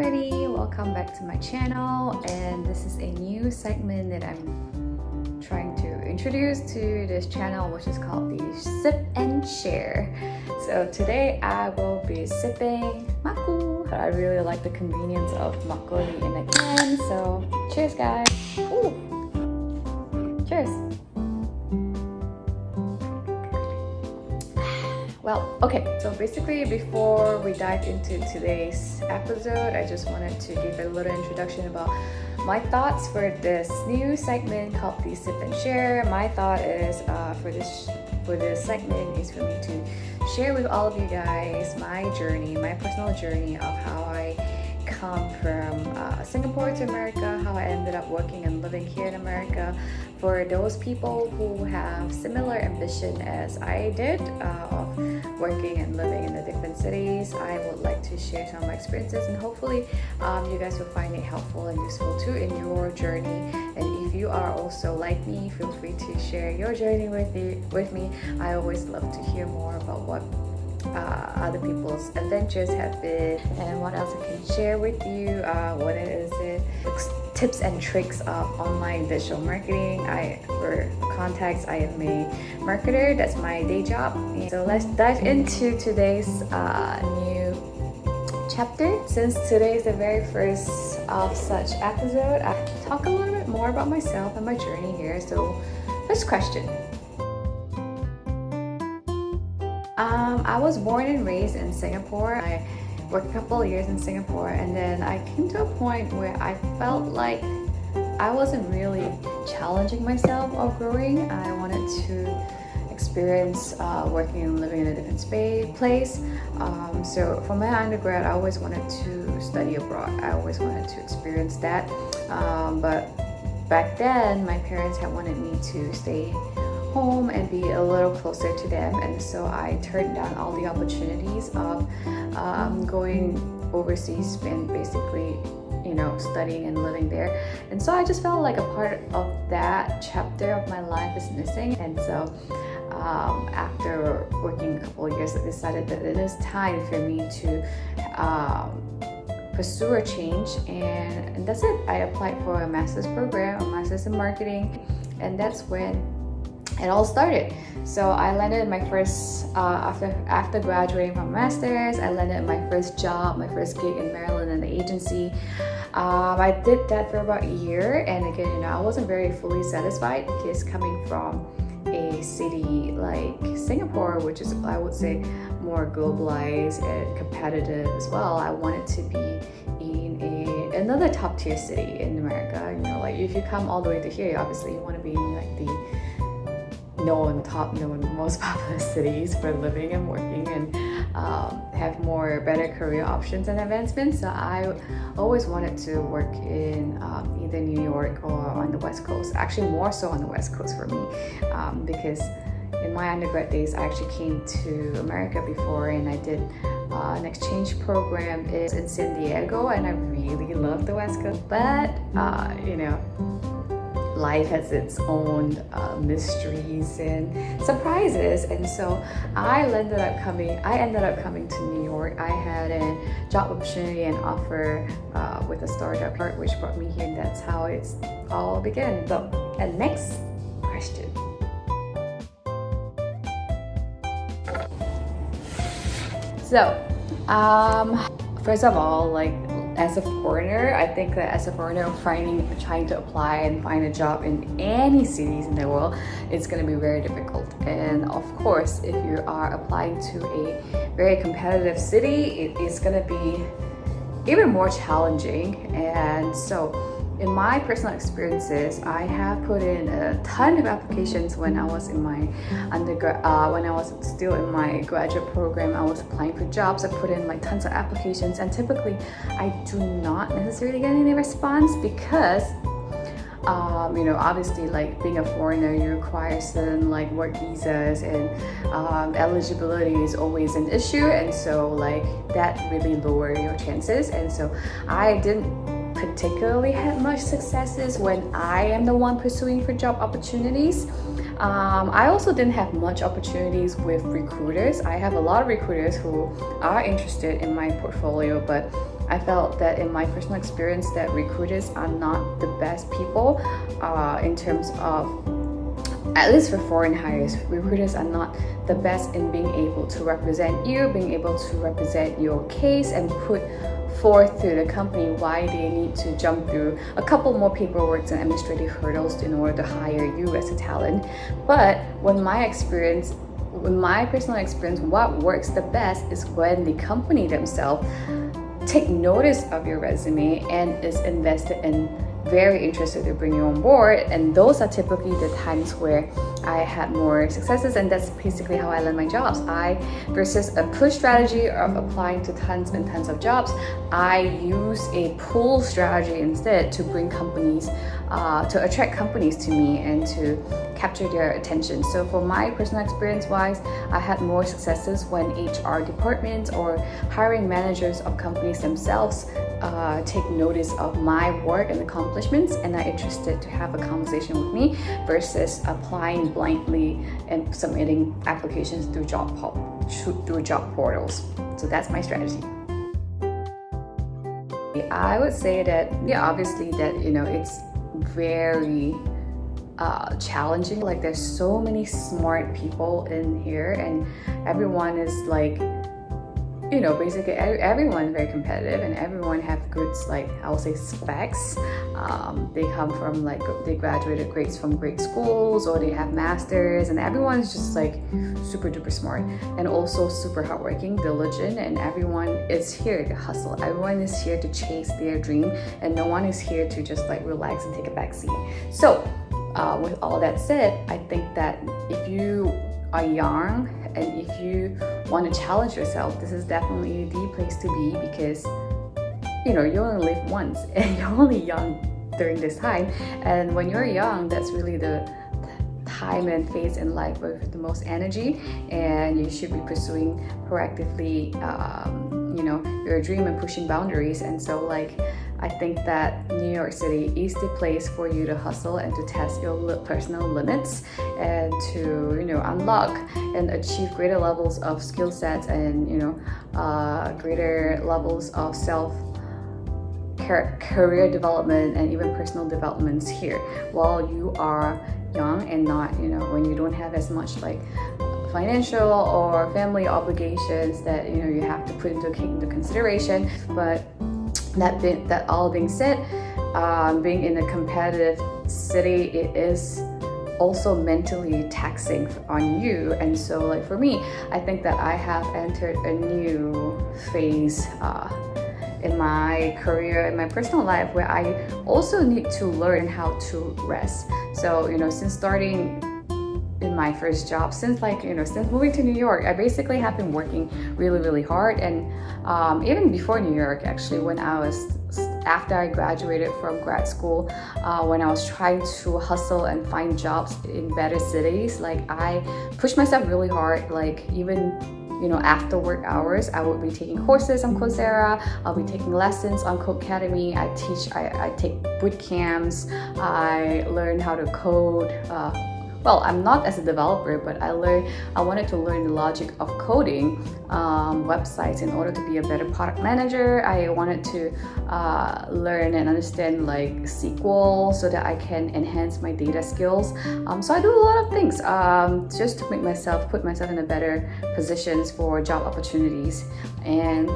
everybody, welcome back to my channel, and this is a new segment that I'm trying to introduce to this channel, which is called the Sip and Share. So today I will be sipping maku. I really like the convenience of makgeolli in a can, so cheers guys. Ooh. Cheers. Well, okay, so basically before we dive into today's episode, I just wanted to give a little introduction about my thoughts for this new segment called the Sip and Share. My thought is for this segment is for me to share with all of you guys my journey, my personal journey of how I come from Singapore to America, how I ended up working and living here in America. For those people who have similar ambition as I did of working and living in the different cities, I would like to share some of my experiences, and hopefully you guys will find it helpful and useful too in your journey. And if you are also like me, feel free to share your journey with me. I always love to hear more about what other people's adventures have been and what else I can share with you. What is it? Tips and tricks of online digital marketing. For context, I am a marketer. That's my day job. So let's dive into today's new chapter. Since today is the very first of such episode, I talk a little bit more about myself and my journey here. So first question. I was born and raised in Singapore. I worked a couple of years in Singapore, and then I came to a point where I felt like I wasn't really challenging myself or growing. I wanted to experience working and living in a different place. So for my undergrad, I always wanted to study abroad. I always wanted to experience that. But back then, my parents had wanted me to stay home and be a little closer to them, and so I turned down all the opportunities of going overseas and basically studying and living there. And so I just felt like a part of that chapter of my life is missing. And so after working a couple of years, I decided that it is time for me to pursue a change, and that's it. I applied for a master's program, a master's in marketing, and that's when it all started. So I landed my first, after graduating from master's, I landed my first job, my first gig in Maryland in the agency. I did that for about a year, and again, I wasn't very fully satisfied because coming from a city like Singapore, which is, I would say, more globalized and competitive as well, I wanted to be in another top tier city in America. Like if you come all the way to here, obviously you want to be in like the top known, most popular cities for living and working, and have better career options and advancements. So I always wanted to work in either New York or on the West Coast. Actually, more so on the West Coast for me, because in my undergrad days, I actually came to America before, and I did an exchange program in San Diego, and I really loved the West Coast. But life has its own mysteries and surprises, and so I ended up coming to New York. I had a job opportunity and offer with a startup, which brought me here, and that's how it's all began. So, and next question. So, first of all, as a foreigner, I think that as a foreigner, trying to apply and find a job in any cities in the world, it's going to be very difficult. And of course, if you are applying to a very competitive city, it is going to be even more challenging. And so, in my personal experiences, I have put in a ton of applications when I was in my undergrad, when I was still in my graduate program. I was applying for jobs. I put in tons of applications, and typically I do not necessarily get any response because obviously, being a foreigner, you require certain work visas, and eligibility is always an issue, and so that really lower your chances. And so I didn't particularly had much successes when I am the one pursuing for job opportunities. I also didn't have much opportunities with recruiters. I have a lot of recruiters who are interested in my portfolio, but I felt that in my personal experience that recruiters are not the best people in terms of, at least for foreign hires, recruiters are not the best in being able to represent you, being able to represent your case and put forth to the company why they need to jump through a couple more paperwork and administrative hurdles in order to hire you as a talent. But when my personal experience, what works the best is when the company themselves take notice of your resume and is invested in, very interested to bring you on board. And those are typically the times where I had more successes, and that's basically how I land my jobs. Versus a push strategy of applying to tons and tons of jobs, I use a pull strategy instead to bring companies, to attract companies to me and to capture their attention. So for my personal experience wise, I had more successes when HR departments or hiring managers of companies themselves take notice of my work and accomplishments and are interested to have a conversation with me versus applying blindly and submitting applications through job portals. So that's my strategy. I would say that, obviously that, it's very challenging. Like there's so many smart people in here and everyone is like, basically everyone's very competitive and everyone have good, like I will say, specs. They come from they graduated grades from great schools or they have masters, and everyone's just like super duper smart and also super hardworking, diligent, and everyone is here to hustle. Everyone is here to chase their dream and no one is here to just like relax and take a back seat. So with all that said, I think that if you are young and if you want to challenge yourself, this is definitely the place to be, because you only live once and you're only young during this time, and when you're young, that's really the time and phase in life with the most energy, and you should be pursuing proactively your dream and pushing boundaries. And so I think that New York City is the place for you to hustle and to test your personal limits and to unlock and achieve greater levels of skill sets and greater levels of career development and even personal developments here while you are young and not when you don't have as much financial or family obligations that you have to put into consideration. But that all being said, being in a competitive city, it is also mentally taxing on you. And so for me, I think that I have entered a new phase in my career, in my personal life, where I also need to learn how to rest. So since starting in my first job, since moving to New York, I basically have been working really, really hard. And even before New York, actually, after I graduated from grad school, when I was trying to hustle and find jobs in better cities, I pushed myself really hard. Even after work hours, I would be taking courses on Coursera. I'll be taking lessons on Codecademy. I take boot camps. I learn how to code. Well, I'm not as a developer, but I wanted to learn the logic of coding websites in order to be a better product manager. I wanted to learn and understand SQL so that I can enhance my data skills. So I do a lot of things just to put myself in a better positions for job opportunities. And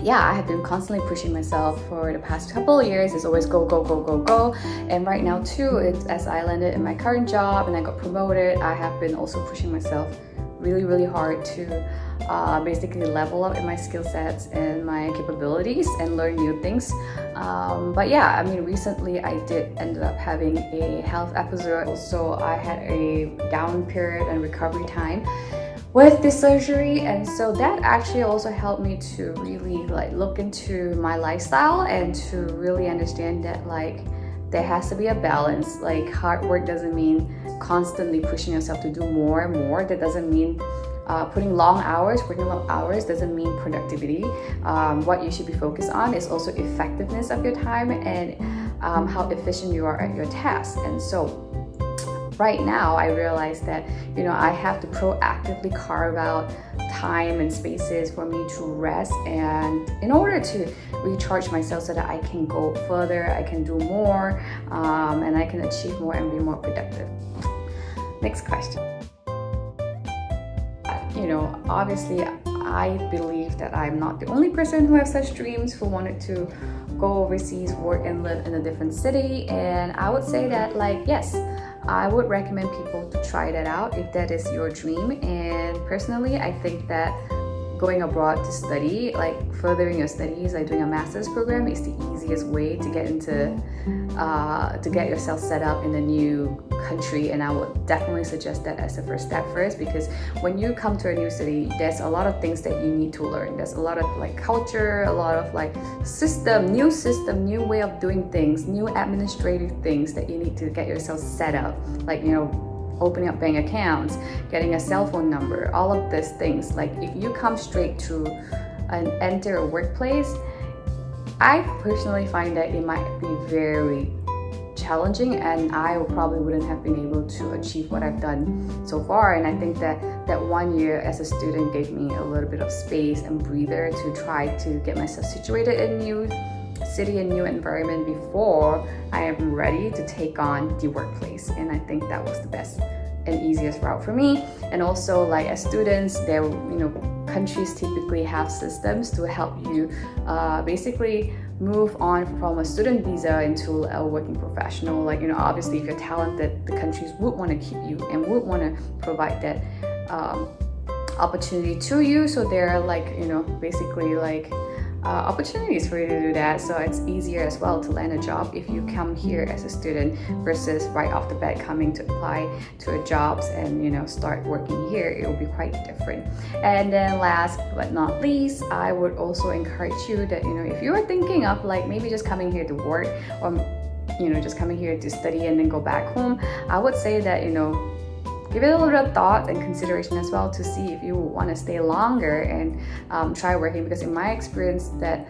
I have been constantly pushing myself for the past couple of years. It's always go, go, go, go, go. And right now too, it's as I landed in my current job and I got promoted, I have been also pushing myself really, really hard to basically level up in my skill sets and my capabilities and learn new things. Recently I ended up having a health episode. So I had a down period and recovery time with this surgery, and so that actually also helped me to really look into my lifestyle and to really understand that there has to be a balance. Hard work doesn't mean constantly pushing yourself to do more and more. That doesn't mean working long hours doesn't mean productivity. What you should be focused on is also effectiveness of your time and how efficient you are at your task. And so right now I realize that, you know, I have to proactively carve out time and spaces for me to rest, and in order to recharge myself so that I can go further, I can do more, and I can achieve more and be more productive. Next question. You know, obviously I believe that I'm not the only person who has such dreams, who wanted to go overseas, work and live in a different city. And I would say that, like, yes, I would recommend people to try that out if that is your dream. And personally, I think that going abroad to study, like furthering your studies, like doing a master's program, is the easiest way to get into to get yourself set up in a new country. And I would definitely suggest that as the first step first, because when you come to a new city, there's a lot of things that you need to learn. There's a lot of like culture, a lot of like system, new way of doing things, new administrative things that you need to get yourself set up, like, you know, opening up bank accounts, getting a cell phone number, all of these things. Like, if you come straight to enter a workplace, I personally find that it might be very challenging, and I probably wouldn't have been able to achieve what I've done so far. And I think that 1 year as a student gave me a little bit of space and breather to try to get myself situated in new city and new environment before I am ready to take on the workplace. And I think that was the best and easiest route for me. And also, like, as students, there, you know, countries typically have systems to help you basically move on from a student visa into a working professional. Like, you know, obviously if you're talented, the countries would want to keep you and would want to provide that opportunity to you. So there are, like, you know, basically like opportunities for you to do that. So it's easier as well to land a job if you come here as a student versus right off the bat coming to apply to a jobs and, you know, start working here. It will be quite different. And then last but not least, I would also encourage you that, you know, if you are thinking of like maybe just coming here to work, or, you know, just coming here to study and then go back home, I would say that, you know, give it a little bit of thought and consideration as well to see if you want to stay longer and try working. Because in my experience, that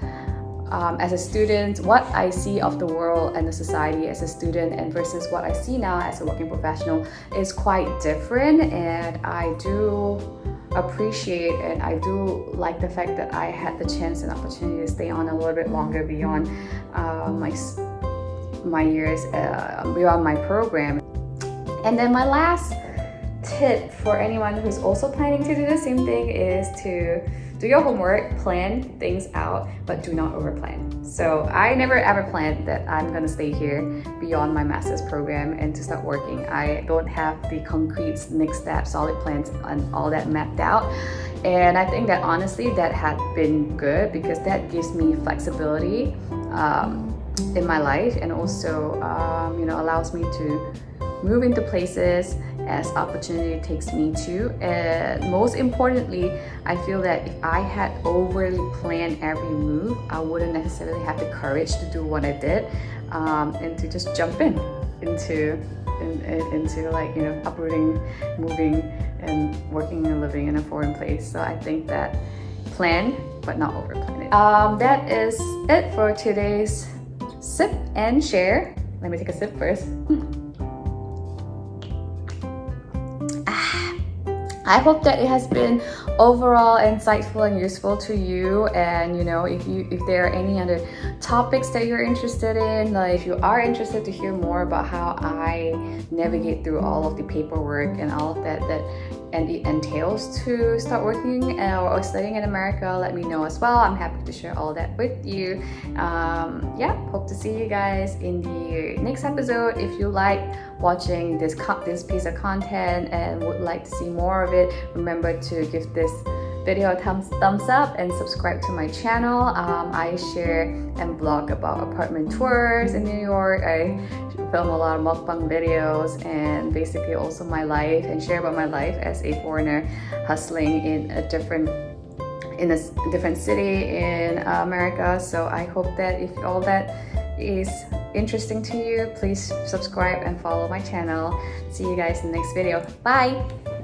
as a student, what I see of the world and the society as a student and versus what I see now as a working professional is quite different. And I do appreciate and I do like the fact that I had the chance and opportunity to stay on a little bit longer beyond my years, beyond my program. And then my last tip for anyone who's also planning to do the same thing is to do your homework, plan things out, but do not overplan. So I never ever planned that I'm gonna stay here beyond my master's program and to start working. I don't have the concrete next step, solid plans and all that mapped out. And I think that honestly that had been good, because that gives me flexibility in my life, and also you know, allows me to move into places as opportunity takes me to. And most importantly, I feel that if I had overly planned every move, I wouldn't necessarily have the courage to do what I did, and to just jump into like, you know, uprooting, moving and working and living in a foreign place. So I think that plan but not overplan it. That is it for today's sip and share. Let me take a sip first. I hope that it has been overall insightful and useful to you. And, you know, if there are any other topics that you're interested in, like if you are interested to hear more about how I navigate through all of the paperwork and all of that and it entails to start working or studying in America, let me know as well. I'm happy to share all that with you. Yeah, hope to see you guys in the next episode. If you like watching this piece of content and would like to see more of it, remember to give this video a thumbs up and subscribe to my channel. I share and vlog about apartment tours in New York. I film a lot of mukbang videos and basically also my life, and share about my life as a foreigner hustling in a different city in America. So I hope that if all that is interesting to you, please subscribe and follow my channel. See you guys in the next video. Bye!